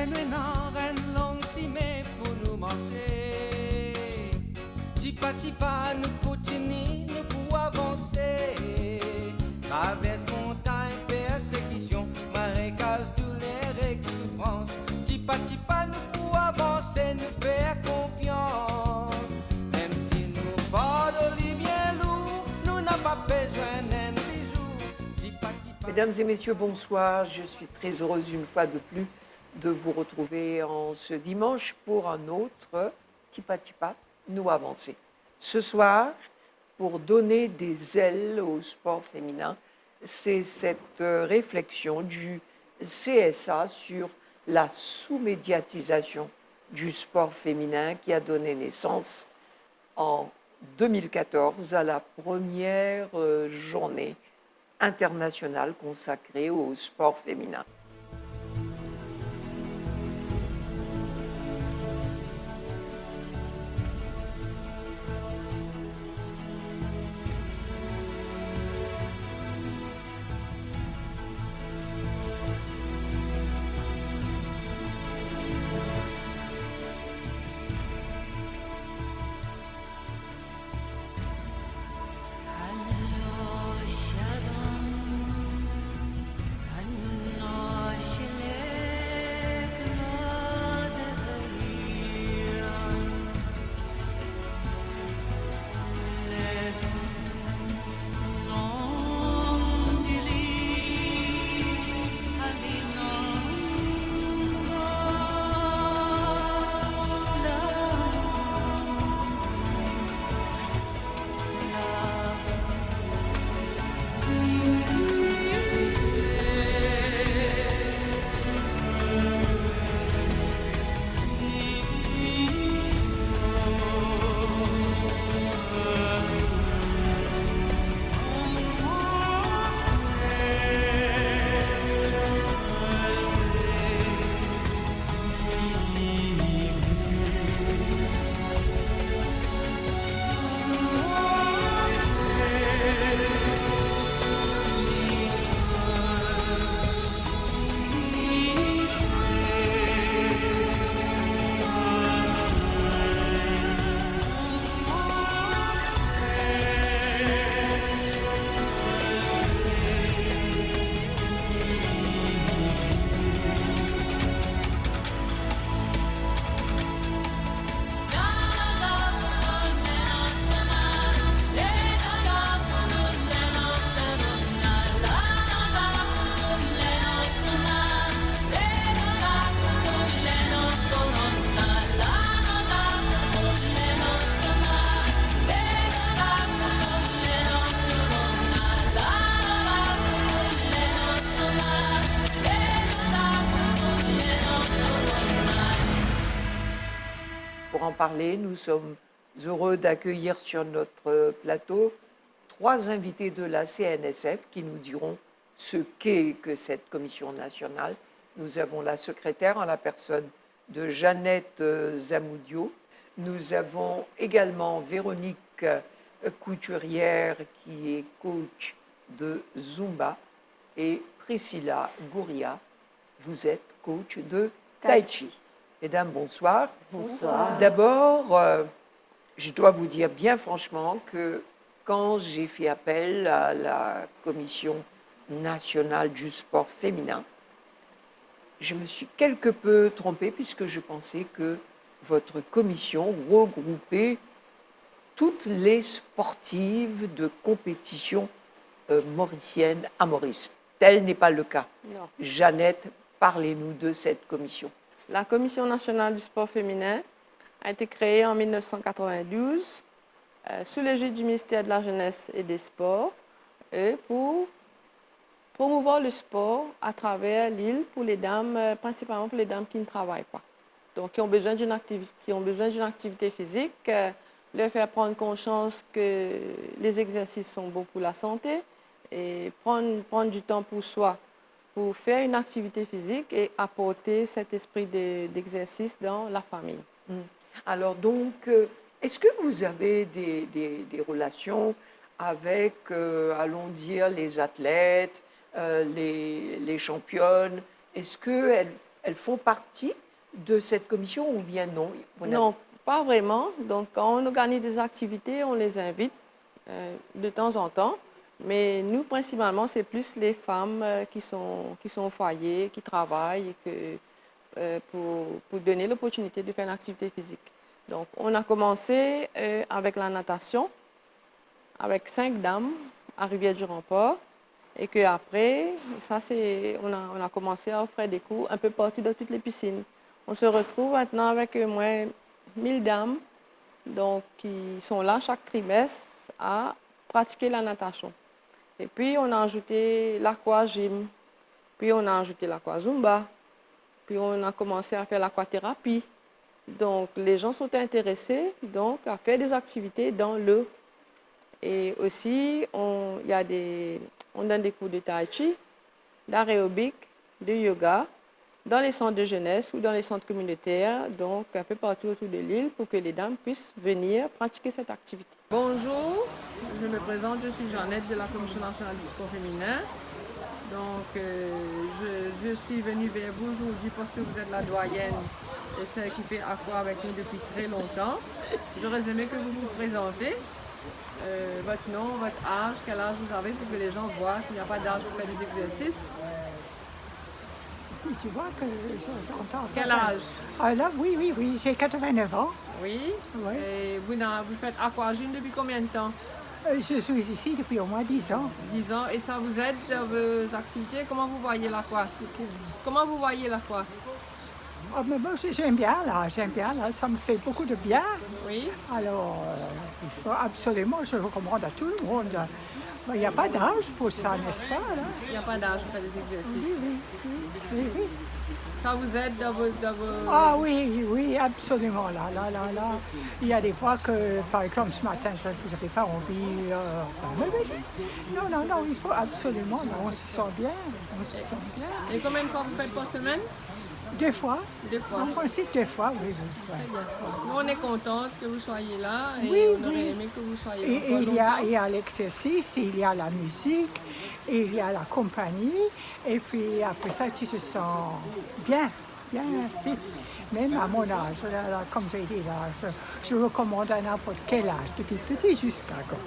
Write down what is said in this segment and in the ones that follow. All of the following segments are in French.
ren long si mais pour nous marcher. Tipa tipa nous continuons nous pour avancer. Traverse montagne, persécution, marécage, douleur et souffrance. Tipa tipa nous pour avancer, nous faire confiance. Même si nous portons les bien lourd, nous n'avons pas besoin d'un bijou. Tipa tipa. Mesdames et messieurs, bonsoir. Je suis très heureuse une fois de plus de vous retrouver en ce dimanche pour un autre Tipa Tipa, nous avancer. Ce soir, pour donner des ailes au sport féminin, c'est cette réflexion du CSA sur la sous-médiatisation du sport féminin qui a donné naissance en 2014 à la première journée internationale consacrée au sport féminin. Pour en parler, nous sommes heureux d'accueillir sur notre plateau 3 invités de la CNSF qui nous diront ce qu'est que cette commission nationale. Nous avons la secrétaire en la personne de Jeannette Zamoudio. Nous avons également Véronique Couturière qui est coach de Zumba et Priscilla Gouria, vous êtes coach de Tai Chi. Mesdames, bonsoir. Bonsoir. D'abord, je dois vous dire bien franchement que quand j'ai fait appel à la Commission nationale du sport féminin, je me suis quelque peu trompée puisque je pensais que votre commission regroupait toutes les sportives de compétition mauricienne à Maurice. Tel n'est pas le cas. Non. Jeannette, parlez-nous de cette commission. La Commission nationale du sport féminin a été créée en 1992 sous l'égide du ministère de la Jeunesse et des Sports et pour promouvoir le sport à travers l'île pour les dames, principalement pour les dames qui ne travaillent pas. Donc, qui ont besoin d'une activité physique, leur faire prendre conscience que les exercices sont bons pour la santé et prendre du temps pour soi, pour faire une activité physique et apporter cet esprit d'exercice dans la famille. Alors donc, est-ce que vous avez des relations avec, allons dire, les athlètes, les championnes? Est-ce qu'elles elles font partie de cette commission ou bien non? Non, pas vraiment. Donc, quand on organise des activités, on les invite de temps en temps. Mais nous, principalement, c'est plus les femmes qui sont au foyer, qui travaillent et pour donner l'opportunité de faire une activité physique. Donc, on a commencé avec la natation, avec 5 dames à Rivière-du-Remport. Et qu'après, on a commencé à offrir des cours un peu partout dans toutes les piscines. On se retrouve maintenant avec au moins 1000 dames donc, qui sont là chaque trimestre à pratiquer la natation. Et puis, on a ajouté l'aquagym, puis on a ajouté l'aquazumba, puis on a commencé à faire l'aquathérapie. Donc, les gens sont intéressés donc, à faire des activités dans l'eau. Et aussi, on donne des cours de tai chi, d'aérobic, de yoga, dans les centres de jeunesse ou dans les centres communautaires, donc un peu partout autour de l'île, pour que les dames puissent venir pratiquer cette activité. Bonjour, je me présente, je suis Jeannette de la Commission nationale du sport féminin. Donc, je suis venue vers vous aujourd'hui parce que vous êtes la doyenne et celle qui fait aqua avec nous depuis très longtemps. J'aurais aimé que vous vous présentez. Votre nom, votre âge, quel âge vous avez pour que les gens voient qu'il n'y a pas d'âge pour faire des exercices. Tu vois que j'entends. Quel âge? Ah là, oui, j'ai 89 ans. Oui. Ouais. Et vous faites aquagym depuis combien de temps? Je suis ici depuis au moins 10 ans. 10 ans. Et ça vous aide dans vos activités? Comment vous voyez l'aqua? Comment vous voyez l'aqua? Ah, mais moi, j'aime bien là, ça me fait beaucoup de bien. Oui. Alors, il faut absolument, je recommande à tout le monde. Il n'y a pas d'âge pour ça, n'est-ce pas? Là? Il n'y a pas d'âge pour faire des exercices. Oui. Ça vous aide dans vos... Ah oui, absolument. Là. Il y a des fois que, par exemple, ce matin, vous n'avez pas envie. Non, il faut absolument. Là, on se sent bien. Et combien de fois vous faites par semaine? 2 fois. 2 fois. En principe, 2 fois, oui. Très bien. Nous, on est contente que vous soyez là et Oui, on aurait aimé que vous soyez là. Et il y a l'exercice, il y a la musique, et il y a la compagnie. Et puis après ça, tu te sens bien fit. Même à mon âge, là, comme j'ai dit, là, je recommande à n'importe quel âge, depuis petit jusqu'à grand.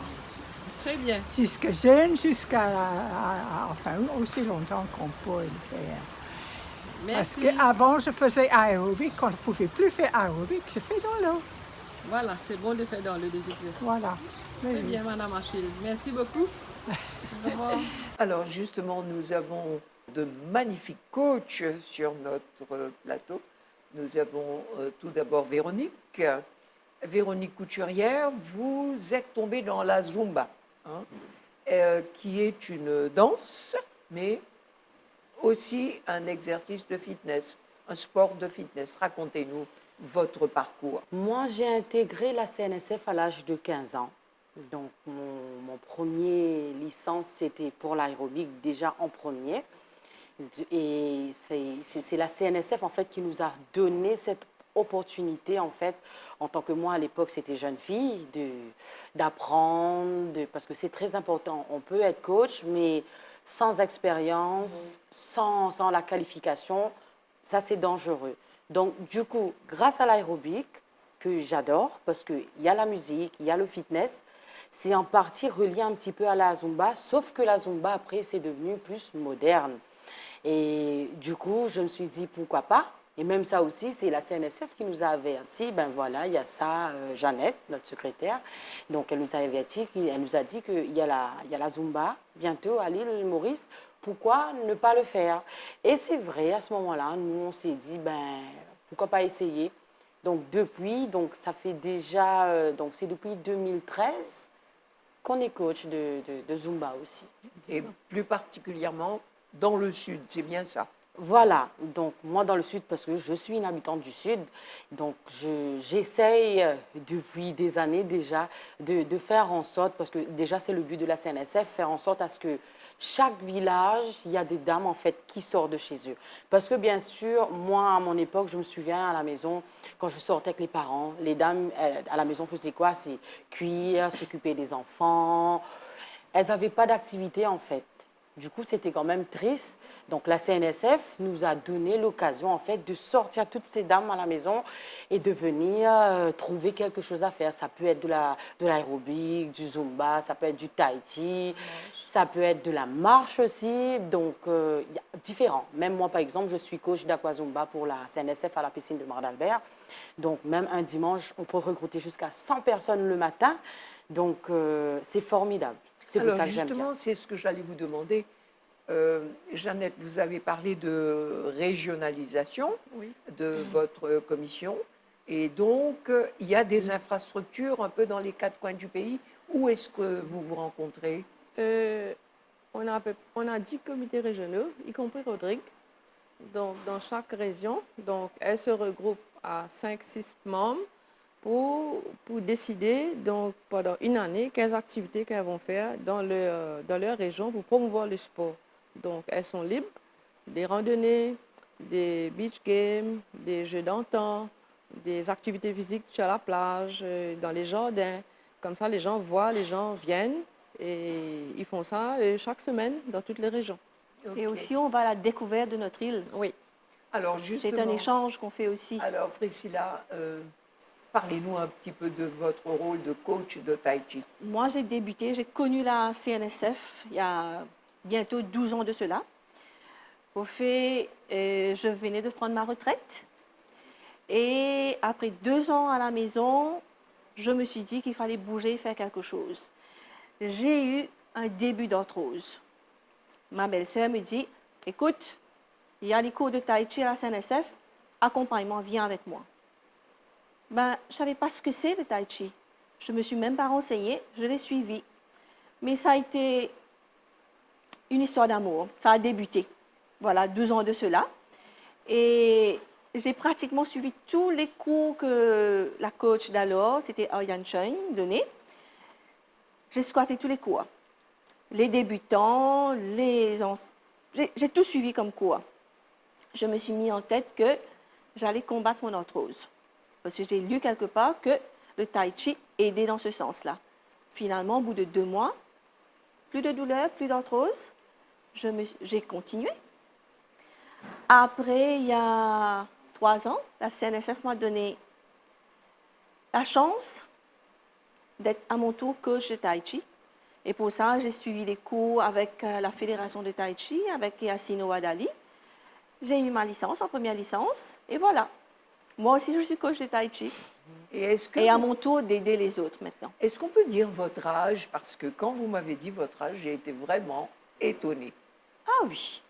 Très bien. Jusqu'à jeune, enfin, aussi longtemps qu'on peut le faire. Merci. Parce qu'avant, je faisais aérobic. Quand je ne pouvais plus faire aérobic, je fais dans l'eau. Voilà, c'est bon de faire dans l'eau des exercices. Voilà. Très bien, Madame Achille. Merci beaucoup. Au revoir. Alors justement, nous avons de magnifiques coachs sur notre plateau. Nous avons tout d'abord Véronique. Véronique Couturière, vous êtes tombée dans la Zumba, qui est une danse, mais aussi un exercice de fitness, un sport de fitness. Racontez-nous votre parcours. Moi, j'ai intégré la CNSF à l'âge de 15 ans. Donc, mon premier licence, c'était pour l'aérobic, déjà en premier. Et c'est la CNSF, en fait, qui nous a donné cette opportunité, en fait, en tant que moi, à l'époque, c'était jeune fille, d'apprendre, parce que c'est très important. On peut être coach, mais sans expérience, sans la qualification, ça c'est dangereux. Donc du coup, grâce à l'aérobic, que j'adore, parce qu'il y a la musique, il y a le fitness, c'est en partie relié un petit peu à la Zumba, sauf que la Zumba, après, c'est devenu plus moderne. Et du coup, je me suis dit, pourquoi pas? Et même ça aussi, c'est la CNSF qui nous a averti. Ben voilà, il y a ça, Jeannette, notre secrétaire. Donc, elle nous a averti, elle nous a dit qu'il y a la Zumba bientôt à l'île Maurice. Pourquoi ne pas le faire? Et c'est vrai, à ce moment-là, nous, on s'est dit, ben, pourquoi pas essayer? Donc, ça fait déjà, donc c'est depuis 2013 qu'on est coach de Zumba aussi. Et plus particulièrement dans le Sud, c'est bien ça? Voilà, donc moi dans le Sud, parce que je suis une habitante du Sud, donc j'essaye depuis des années déjà de faire en sorte, parce que déjà c'est le but de la CNSF, faire en sorte à ce que chaque village, il y a des dames en fait qui sortent de chez eux. Parce que bien sûr, moi à mon époque, je me souviens à la maison, quand je sortais avec les parents, les dames à la maison faisaient quoi? C'est cuire, s'occuper des enfants. Elles n'avaient pas d'activité en fait. Du coup, c'était quand même triste. Donc, la CNSF nous a donné l'occasion, en fait, de sortir toutes ces dames à la maison et de venir trouver quelque chose à faire. Ça peut être de l'aérobic, du zumba, ça peut être du tai chi, ça peut être de la marche aussi. Donc, il y a différents. Même moi, par exemple, je suis coach d'aquazumba pour la CNSF à la piscine de Mar-d'Albert. Donc, même un dimanche, on peut recruter jusqu'à 100 personnes le matin. Donc, c'est formidable. C'est pour Alors ça que j'aime bien. justement, c'est ce que j'allais vous demander. Jeannette, vous avez parlé de régionalisation de votre commission. Et donc, il y a des infrastructures un peu dans les 4 coins du pays. Où est-ce que vous vous rencontrez? On a 10 comités régionaux, y compris Rodrigue, donc, dans chaque région. Donc, elles se regroupent à 5-6 membres pour décider, donc, pendant une année, quelles activités qu'elles vont faire dans leur région pour promouvoir le sport. Donc, elles sont libres, des randonnées, des beach games, des jeux d'antan, des activités physiques sur la plage, dans les jardins. Comme ça, les gens voient, les gens viennent et ils font ça chaque semaine dans toutes les régions. Et Ok. aussi, on va à la découverte de notre île. Oui. Alors C'est justement, un échange qu'on fait aussi. alors Priscilla, parlez-nous un petit peu de votre rôle de coach de Tai Chi. Moi, j'ai connu la CNSF il y a bientôt 12 ans de cela. Au fait, je venais de prendre ma retraite. Et après 2 ans à la maison, je me suis dit qu'il fallait bouger, faire quelque chose. J'ai eu un début d'arthrose. Ma belle-sœur me dit, écoute, il y a les cours de Tai Chi à la CNSF, accompagnement, viens avec moi. Ben, je ne savais pas ce que c'est le Tai Chi. Je ne me suis même pas renseignée, je l'ai suivi. Mais ça a été une histoire d'amour. Ça a débuté. Voilà, 12 ans de cela. Et j'ai pratiquement suivi tous les cours que la coach d'alors, c'était Ariane Cheng, donnait. J'ai squatté tous les cours. Les débutants, j'ai tout suivi comme cours. Je me suis mis en tête que j'allais combattre mon arthrose. Parce que j'ai lu quelque part que le Tai Chi aidait dans ce sens-là. Finalement, au bout de 2 mois, plus de douleur, plus d'arthrose, j'ai continué. Après, il y a 3 ans, la CNSF m'a donné la chance d'être à mon tour coach de Tai Chi. Et pour ça, j'ai suivi les cours avec la Fédération de Tai Chi, avec Yassine Ouadali. J'ai eu ma licence, en première licence, et voilà. Moi aussi, je suis coach de Tai Chi. Et à mon tour d'aider les autres maintenant. Est-ce qu'on peut dire votre âge? Parce que quand vous m'avez dit votre âge, j'ai été vraiment étonnée. Ah oui,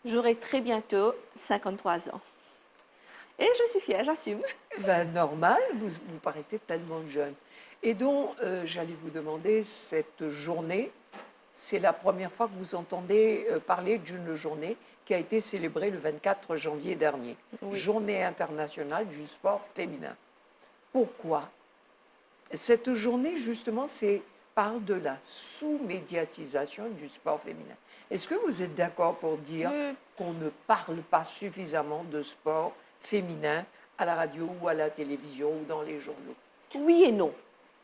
j'aurai très bientôt 53 ans. Et je suis fière, j'assume. Ben, normal, vous paraissez tellement jeune. Et donc, j'allais vous demander, cette journée, c'est la première fois que vous entendez parler d'une journée qui a été célébrée le 24 janvier dernier. Oui. Journée internationale du sport féminin. Pourquoi? Cette journée, justement, parle de la sous-médiatisation du sport féminin. Est-ce que vous êtes d'accord pour dire qu'on ne parle pas suffisamment de sport féminin à la radio ou à la télévision ou dans les journaux? Oui et non.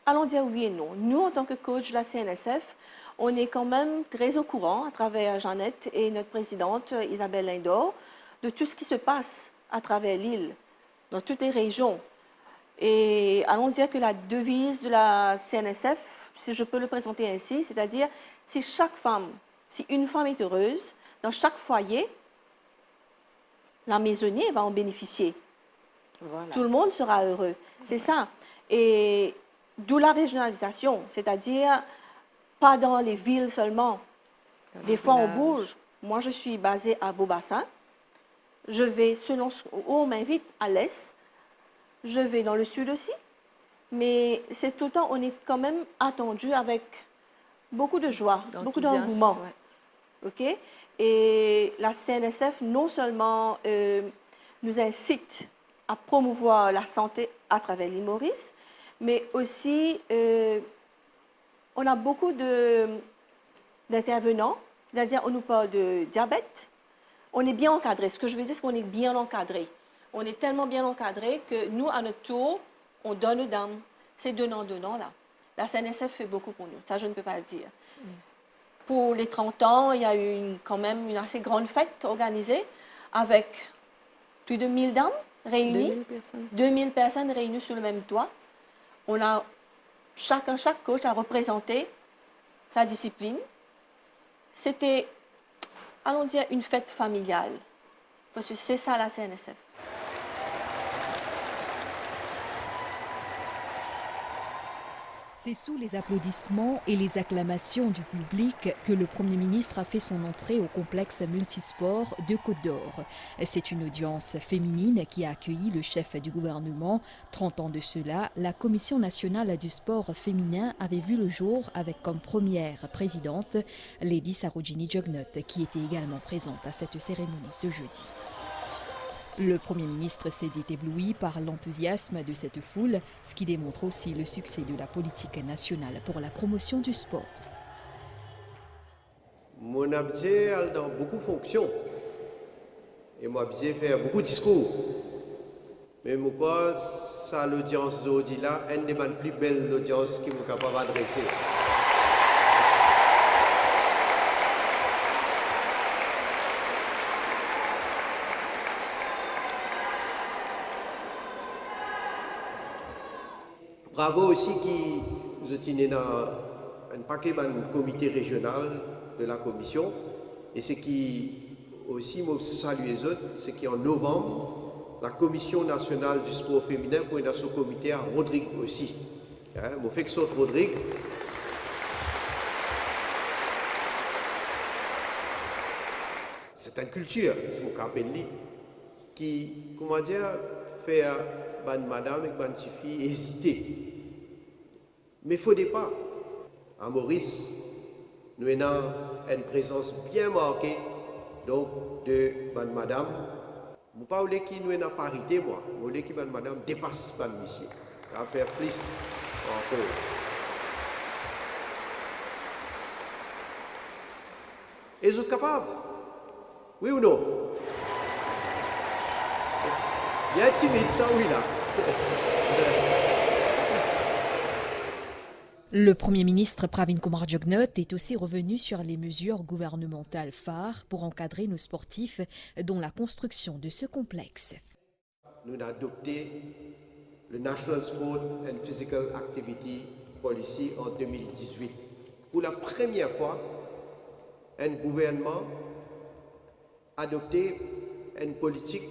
Allons dire oui et non. Nous, en tant que coach de la CNSF, on est quand même très au courant, à travers Jeannette et notre présidente Isabelle Lindor, de tout ce qui se passe à travers l'île, dans toutes les régions. Et allons dire que la devise de la CNSF, si je peux le présenter ainsi, c'est-à-dire si une femme est heureuse, dans chaque foyer, la maisonnée va en bénéficier. Voilà. Tout le monde sera heureux. C'est ça. Et d'où la régionalisation, c'est-à-dire pas dans les villes seulement. Des fois, on bouge. Moi, je suis basée à Beaubassin. Je vais, selon où on m'invite, à l'est. Je vais dans le sud aussi. Mais c'est tout le temps, on est quand même attendu avec beaucoup de joie, beaucoup d'engouement. Ouais. OK? Et la CNSF, non seulement nous incite à promouvoir la santé à travers l'île Maurice, mais aussi on a beaucoup d'intervenants, c'est-à-dire on nous parle de diabète. On est bien encadré. Ce que je veux dire, c'est qu'on est bien encadré. On est tellement bien encadré que nous, à notre tour, on donne aux dames. C'est donnant-donnant, là. La CNSF fait beaucoup pour nous. Ça, je ne peux pas le dire. pour les 30 ans, il y a eu quand même une assez grande fête organisée avec plus de 1000 dames réunies, 2000 personnes. 2000 personnes réunies sous le même toit. Chaque coach a représenté sa discipline. C'était, allons dire, une fête familiale, parce que c'est ça la CNSF. C'est sous les applaudissements et les acclamations du public que le Premier ministre a fait son entrée au complexe multisport de Côte d'Or. C'est une audience féminine qui a accueilli le chef du gouvernement. 30 ans de cela, la Commission nationale du sport féminin avait vu le jour avec comme première présidente Lady Sarojini Jugnauth, qui était également présente à cette cérémonie ce jeudi. Le Premier ministre s'est dit ébloui par l'enthousiasme de cette foule, ce qui démontre aussi le succès de la politique nationale pour la promotion du sport. Mon objet a dans beaucoup de fonctions. Et mon objet fait beaucoup de discours. Mais moi, ça l'audience d'aujourd'hui là, une des plus belles audiences qui est capable d'adresser. Bravo aussi qui vous êtes dans un paquet de comité régional de la commission. Et ce qui aussi me salue les autres, c'est qu'en novembre, la Commission nationale du sport féminin pour dans son comité à Rodrigue aussi. Mon fait que ce Rodrigue. C'est une culture, c'est mon appelle qui, comment dire, fait madame et petite fille hésiter. Mais il ne faut pas. À Maurice, nous avons une présence bien marquée donc, de madame. Je ne pas voulez qui nous est en parité, moi. Je voulais que madame dépasse monsieur. Ça va faire plus encore. Et vous êtes capables? Oui ou non? Bien timide, ça oui là. Le Premier ministre Pravin Kumar Jugnauth est aussi revenu sur les mesures gouvernementales phares pour encadrer nos sportifs, dont la construction de ce complexe. Nous avons adopté le National Sport and Physical Activity Policy en 2018. Pour la première fois, un gouvernement a adopté une politique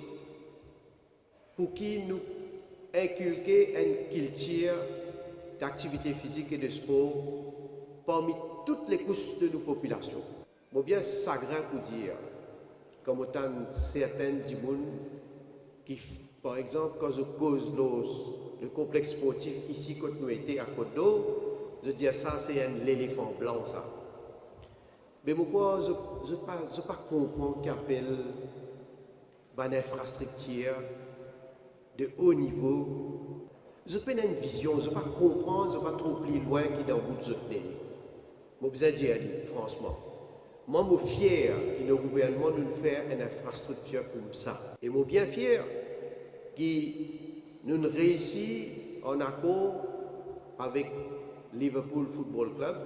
pour qui nous inculquer une culture d'activité physique et de sport parmi toutes les couches de nos populations. Bon bien chagrin pour dire, comme autant certaines du monde qui, par exemple, quand je cause le complexe sportif ici quand nous étions à Côte d'Or, je dis ça c'est l'éléphant blanc ça. Mais pourquoi je ne pas comprendre qu'appelle une infrastructure de haut niveau. Je peux avoir une vision, je ne peux pas comprendre, je ne peux pas trop plus loin qui dans le bout de ce pays. Je vous ai dit, franchement, moi, je suis fier que le gouvernement nous fait une infrastructure comme ça. Et je suis bien fier que nous réussissons en accord avec Liverpool Football Club,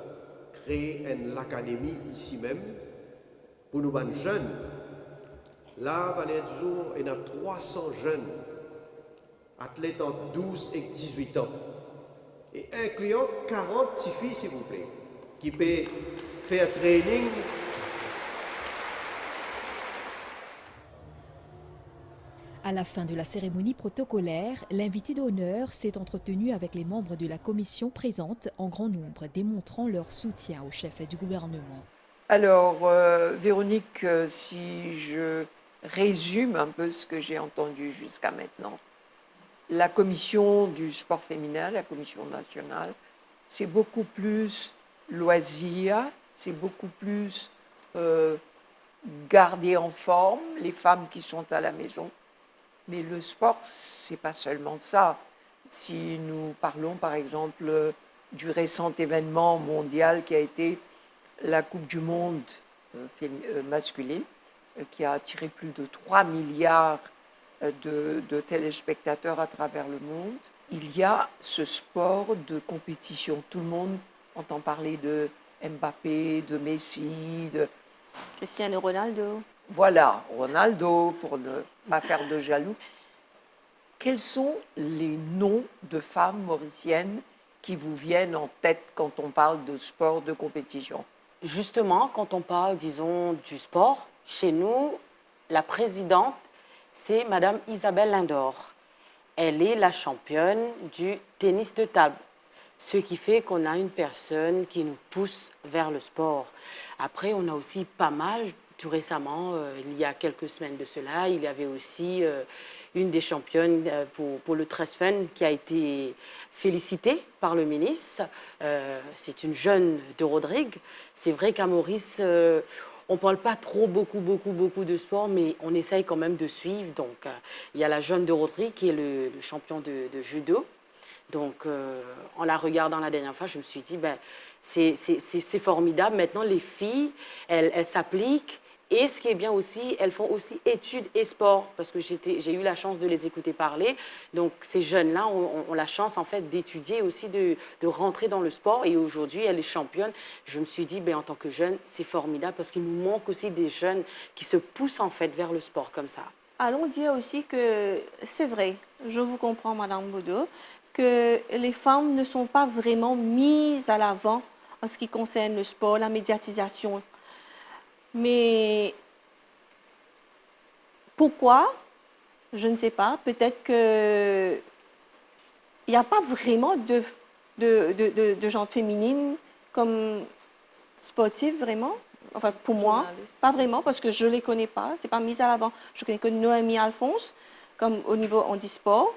créer une académie ici même pour nous jeunes. Là, il y a 300 jeunes athlètes entre 12 et 18 ans, et incluant 40 filles, s'il vous plaît, qui peuvent faire training. À la fin de la cérémonie protocolaire, l'invité d'honneur s'est entretenu avec les membres de la commission présente en grand nombre, démontrant leur soutien au chef du gouvernement. Alors, Véronique, si je résume un peu ce que j'ai entendu jusqu'à maintenant, la commission du sport féminin, la commission nationale, c'est beaucoup plus loisir, c'est beaucoup plus garder en forme les femmes qui sont à la maison. Mais le sport, c'est pas seulement ça. Si nous parlons par exemple du récent événement mondial qui a été la Coupe du Monde masculine, qui a attiré plus de 3 milliards de téléspectateurs à travers le monde, il y a ce sport de compétition. Tout le monde entend parler de Mbappé, de Messi, de... Cristiano Ronaldo. Voilà, Ronaldo, pour ne pas faire de jaloux. Quels sont les noms de femmes mauriciennes qui vous viennent en tête quand on parle de sport de compétition? Justement, quand on parle, disons, du sport, chez nous, la présidente, c'est Madame Isabelle Lindor. Elle est la championne du tennis de table, ce qui fait qu'on a une personne qui nous pousse vers le sport. Après, on a aussi pas mal, tout récemment, il y a quelques semaines de cela, il y avait aussi une des championnes pour le Trust Fund qui a été félicitée par le ministre. C'est une jeune de Rodrigue. C'est vrai qu'à Maurice, on ne parle pas trop beaucoup de sport, mais on essaye quand même de suivre. Donc, il y a la jeune de Rodrigue qui est le champion de judo. Donc, en la regardant la dernière fois, je me suis dit, ben, c'est formidable. Maintenant, les filles, elles s'appliquent. Et ce qui est bien aussi, elles font aussi études et sport, parce que j'ai eu la chance de les écouter parler. Donc, ces jeunes-là ont la chance, en fait, d'étudier aussi, de rentrer dans le sport. Et aujourd'hui, elle est championne. Je me suis dit, ben, en tant que jeune, c'est formidable, parce qu'il nous manque aussi des jeunes qui se poussent, en fait, vers le sport comme ça. Allons dire aussi que c'est vrai, je vous comprends, Madame Boudot, que les femmes ne sont pas vraiment mises à l'avant en ce qui concerne le sport, la médiatisation. Mais pourquoi? Je ne sais pas. Peut-être qu'il n'y a pas vraiment de genre féminine comme sportive, vraiment. Enfin, pour moi, pas vraiment, parce que je ne les connais pas. Ce n'est pas mis à l'avant. Je connais que Noémie Alphonse, comme au niveau handisport.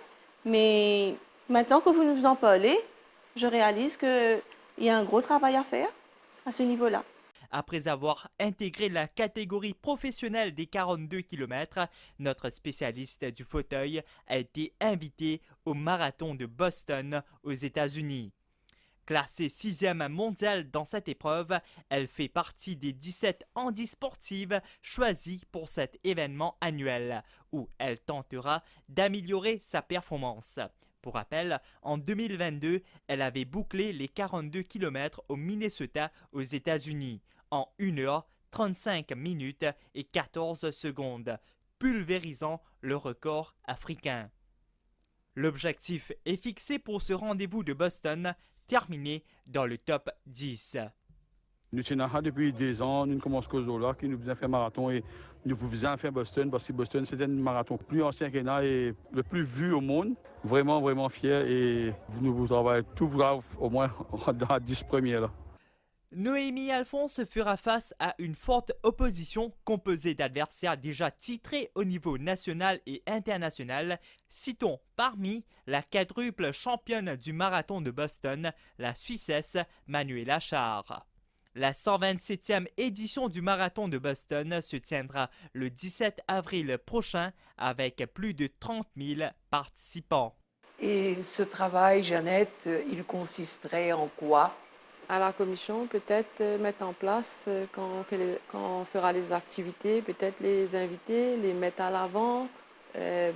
Mais maintenant que vous nous en parlez, je réalise qu'il y a un gros travail à faire à ce niveau-là. Après avoir intégré la catégorie professionnelle des 42 km, notre spécialiste du fauteuil a été invité au marathon de Boston aux États-Unis. Classée 6e mondiale dans cette épreuve, elle fait partie des 17 handisportives choisies pour cet événement annuel, où elle tentera d'améliorer sa performance. Pour rappel, en 2022, elle avait bouclé les 42 km au Minnesota aux États-Unis en 1 heure, 35 minutes et 14 secondes, pulvérisant le record africain. L'objectif est fixé pour ce rendez-vous de Boston, terminé dans le top 10. Nous tenons depuis 2 ans, nous commençons à Zola qui nous faisait faire marathon et nous faisions faire Boston parce que Boston c'était un marathon plus ancien qu'il y en a et le plus vu au monde. Vraiment, vraiment fier et nous travaillons tout grave au moins dans les 10 premiers là. Noémie Alphonse fera face à une forte opposition composée d'adversaires déjà titrés au niveau national et international. Citons parmi la quadruple championne du marathon de Boston, la Suissesse Manuela Schär. La 127e édition du marathon de Boston se tiendra le 17 avril prochain avec plus de 30 000 participants. Et ce travail, Jeannette, il consisterait en quoi? À la commission, peut-être mettre en place, quand on fera les activités, peut-être les inviter, les mettre à l'avant,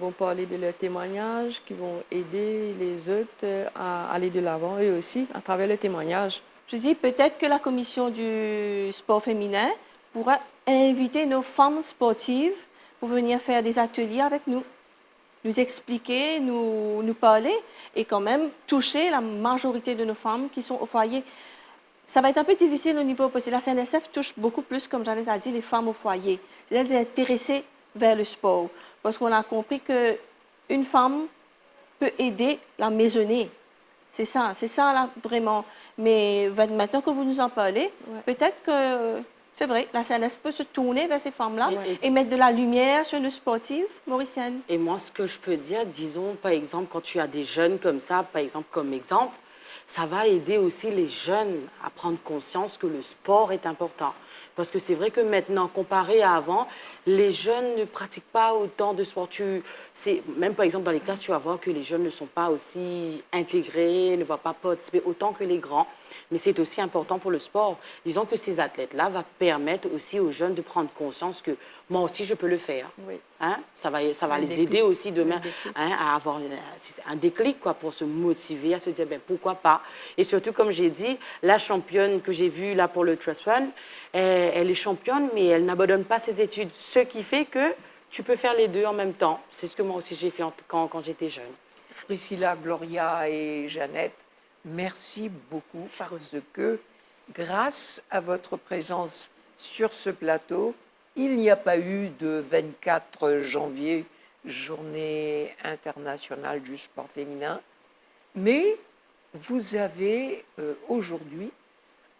vont parler de leurs témoignages, qui vont aider les autres à aller de l'avant, eux aussi, à travers le témoignage. Je dis peut-être que la commission du sport féminin pourra inviter nos femmes sportives pour venir faire des ateliers avec nous expliquer, nous parler et quand même toucher la majorité de nos femmes qui sont au foyer. Ça va être un peu difficile au niveau, parce que la CNSF touche beaucoup plus, comme j'avais dit, les femmes au foyer. Elles sont intéressées vers le sport, parce qu'on a compris qu'une femme peut aider la maisonnée. C'est ça là, vraiment. Mais maintenant que vous nous en parlez, peut-être que, c'est vrai, la CNSF peut se tourner vers ces femmes-là et mettre de la lumière sur nos sportives mauriciennes. Et moi, ce que je peux dire, disons, par exemple, quand tu as des jeunes comme ça, par exemple, comme exemple, ça va aider aussi les jeunes à prendre conscience que le sport est important. Parce que c'est vrai que maintenant, comparé à avant, les jeunes ne pratiquent pas autant de sport. Même par exemple dans les classes, tu vas voir que les jeunes ne sont pas aussi intégrés, ne vont pas participer autant que les grands. mais c'est aussi important pour le sport. Disons que ces athlètes-là vont permettre aussi aux jeunes de prendre conscience que moi aussi, je peux le faire. Oui. Hein? Ça va les déclic. aider aussi demain Un déclic. à avoir un déclic quoi, pour se motiver, à se dire ben, pourquoi pas. Et surtout, comme j'ai dit, la championne que j'ai vue là pour le Trust Fund, elle est championne, mais elle n'abandonne pas ses études. Ce qui fait que tu peux faire les deux en même temps. C'est ce que moi aussi j'ai fait quand j'étais jeune. Priscilla, Gloria et Jeannette, merci beaucoup parce que grâce à votre présence sur ce plateau, il n'y a pas eu de 24 janvier, journée internationale du sport féminin, mais vous avez aujourd'hui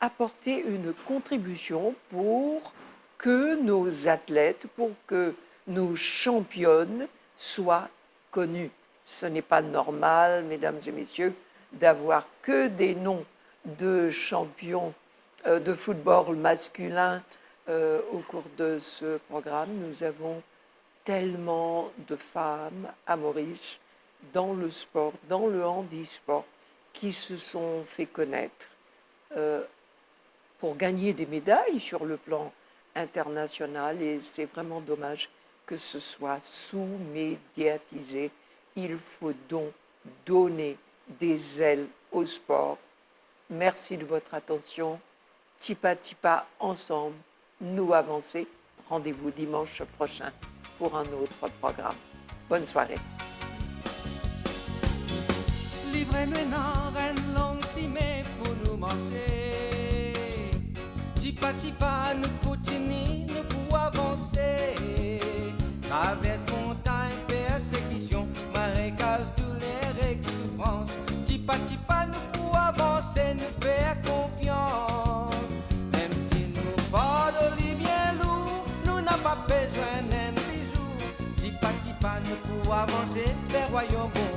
apporté une contribution pour que nos athlètes, pour que nos championnes soient connues. Ce n'est pas normal, mesdames et messieurs, d'avoir que des noms de champions de football masculin au cours de ce programme. Nous avons tellement de femmes à Maurice dans le sport, dans le handisport, qui se sont fait connaître pour gagner des médailles sur le plan international. Et c'est vraiment dommage que ce soit sous-médiatisé. Il faut donc donner des ailes au sport. Merci de votre attention. Tipa Tipa, ensemble, nous avancer. Rendez-vous dimanche prochain pour un autre programme. Bonne soirée. Livrez maintenant une longue cimée pour nous manger. Tipa Tipa, nous continuons, nous pouvons avancer. Traverse montagne, persécution, marécage, douleur et souffrance. Tipa Tipa, nous pouvons avancer, nous faire confiance. Même si nous portons bien lourd, nous n'avons pas besoin d'un bisou. Tipa Tipa, nous pouvons avancer vers royaume bon.